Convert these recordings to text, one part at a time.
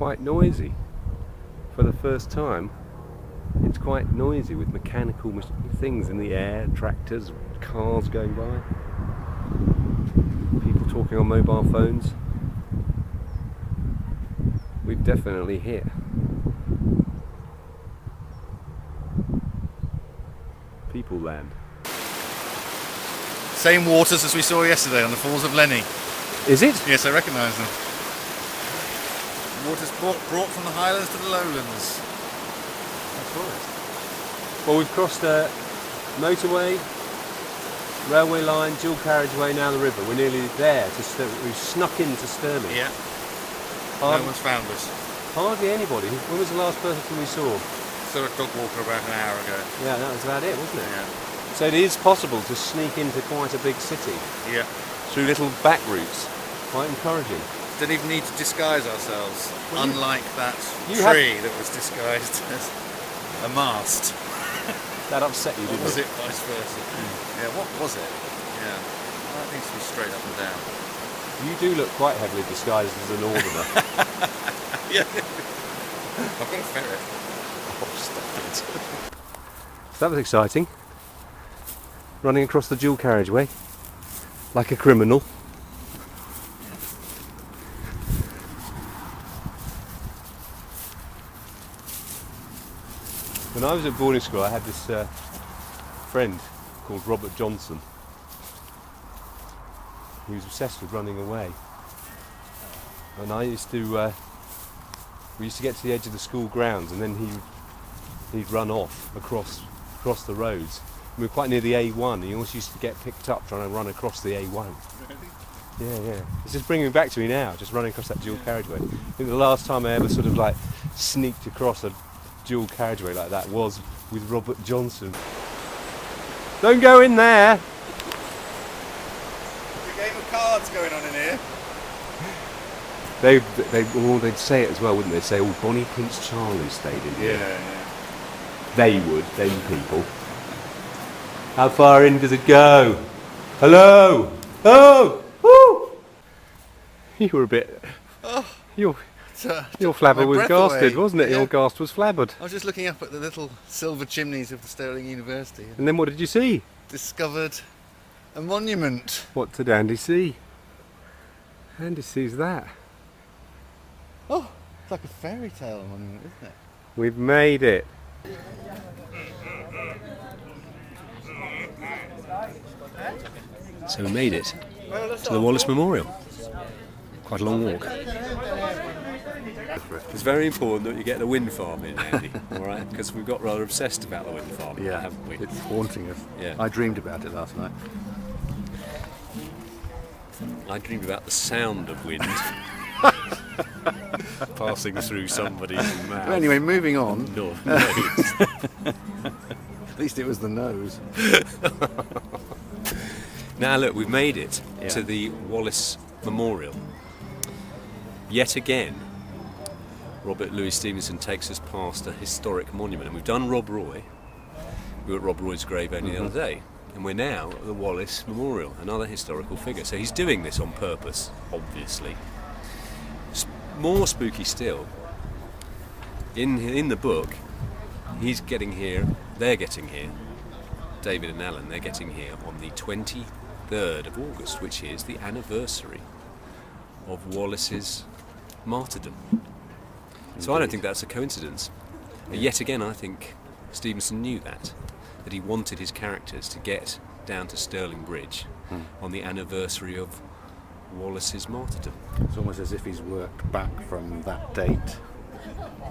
quite noisy. For the first time, it's quite noisy with mechanical things in the air, tractors, cars going by, people talking on mobile phones. We've definitely hit people land. Same waters as we saw yesterday on the Falls of Lenny. Is it? Yes, I recognise them. Waters brought from the highlands to the lowlands. That's right. Well, we've crossed a motorway, railway line, dual carriageway, now the river. We're nearly there. We've snuck into Stirling. Yeah. No one's found us. Hardly anybody. When was the last person we saw? Saw a dog walker about an hour ago. Yeah, that was about it, wasn't it? Yeah. So it is possible to sneak into quite a big city. Yeah. Through little back routes. Quite encouraging. Don't even need to disguise ourselves, well, unlike that tree that was disguised as a mast. That upset you, didn't it? Or was it vice versa? Yeah, what was it? Yeah. That needs to be straight up and down. You do look quite heavily disguised as a northerner. Yeah. I've got a ferret. Oh, stop it. So that was exciting. Running across the dual carriageway like a criminal. When I was at boarding school, I had this friend called Robert Johnson. He was obsessed with running away, and we used to get to the edge of the school grounds, and then he'd run off across the roads. We were quite near the A1. He always used to get picked up trying to run across the A1. Yeah. It's just bringing me back to me now, just running across that dual carriageway. I think the last time I ever sort of like sneaked across a dual carriageway like that was with Robert Johnson. Don't go in there! There's a game of cards going on in here. They'd say it as well, wouldn't they? Say, oh, Bonnie Prince Charlie stayed in here. Yeah. They would, them people. How far in does it go? Hello! Oh! Woo! You were a bit... Your flabber was gasted, wasn't it? Yeah. Your ghast was flabbered. I was just looking up at the little silver chimneys of the Stirling University. And then what did you see? Discovered a monument. What did Andy see? Andy sees that. Oh, it's like a fairy tale monument, isn't it? We've made it. So we made it to the Wallace Memorial. Quite a long walk. It's very important that you get the wind farm in, Andy, alright? Because we've got rather obsessed about the wind farm, haven't we? It's haunting us. Yeah. I dreamed about it last night. I dreamed about the sound of wind passing through somebody's mouth. Well, anyway, moving on. No. At least it was the nose. Now look, we've made it to the Wallace Memorial. Yet again, Robert Louis Stevenson takes us past a historic monument, and we've done Rob Roy. We were at Rob Roy's grave only the other day, and we're now at the Wallace Memorial, another historical figure. So he's doing this on purpose, obviously. More spooky still, in the book, he's getting here, they're getting here, David and Alan, they're getting here on the 23rd of August, which is the anniversary of Wallace's martyrdom. So I don't think that's a coincidence. Yet again, I think Stevenson knew that he wanted his characters to get down to Stirling Bridge on the anniversary of Wallace's martyrdom. It's almost as if he's worked back from that date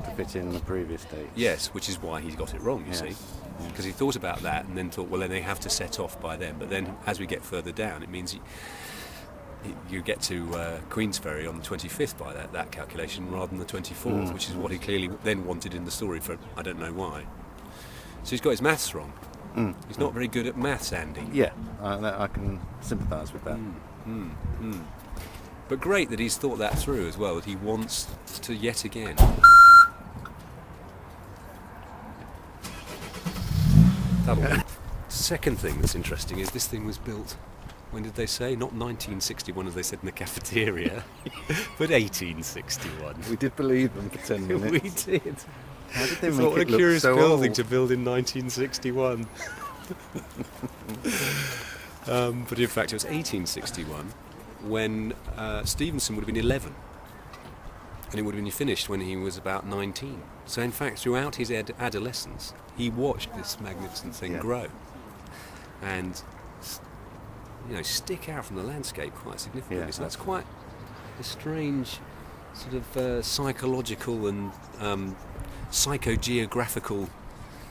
to fit in the previous date. Yes, which is why he's got it wrong, you see. Because he thought about that and then thought, well, then they have to set off by then. But then as we get further down, it means you get to Queensferry on the 25th by that calculation rather than the 24th, which is what he clearly then wanted in the story for I don't know why. So he's got his maths wrong. He's not very good at maths, Andy. Yeah, I can sympathise with that. But great that he's thought that through as well, that he wants to yet again. That'll do. Second thing that's interesting is this thing was built when did they say? Not 1961 as they said in the cafeteria, but 1861. We did believe them for 10 minutes. We did. How did they It's make what a it look curious so building old? to build in 1961. But in fact, it was 1861 when Stevenson would have been 11. And it would have been finished when he was about 19. So in fact, throughout his adolescence, he watched this magnificent thing grow and, stick out from the landscape quite significantly. Yeah, So that's quite a strange sort of psychological and psychogeographical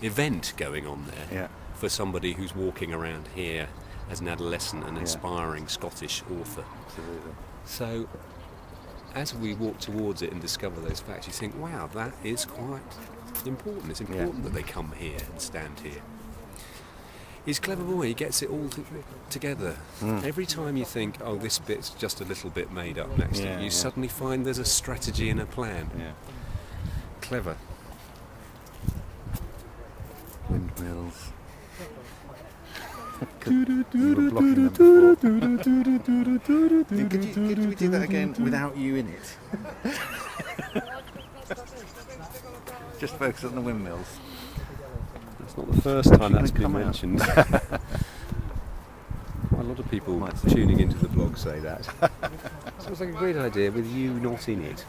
event going on there Yeah. for somebody who's walking around here as an adolescent and aspiring Scottish author. Absolutely. So as we walk towards it and discover those facts, you think, wow, that is quite important. It's important that they come here and stand here. He's a clever boy. He gets it all together. Every time you think, oh, this bit's just a little bit made up next to it, you suddenly find there's a strategy and a plan. Yeah. Clever. Windmills. You were blocking them before. Could we do that again without you in it? Just focus on the windmills. It's not the first time that's Gonna been come out. mentioned. Quite a lot of people tuning into the blog say that. Sounds like a great idea with you not in it.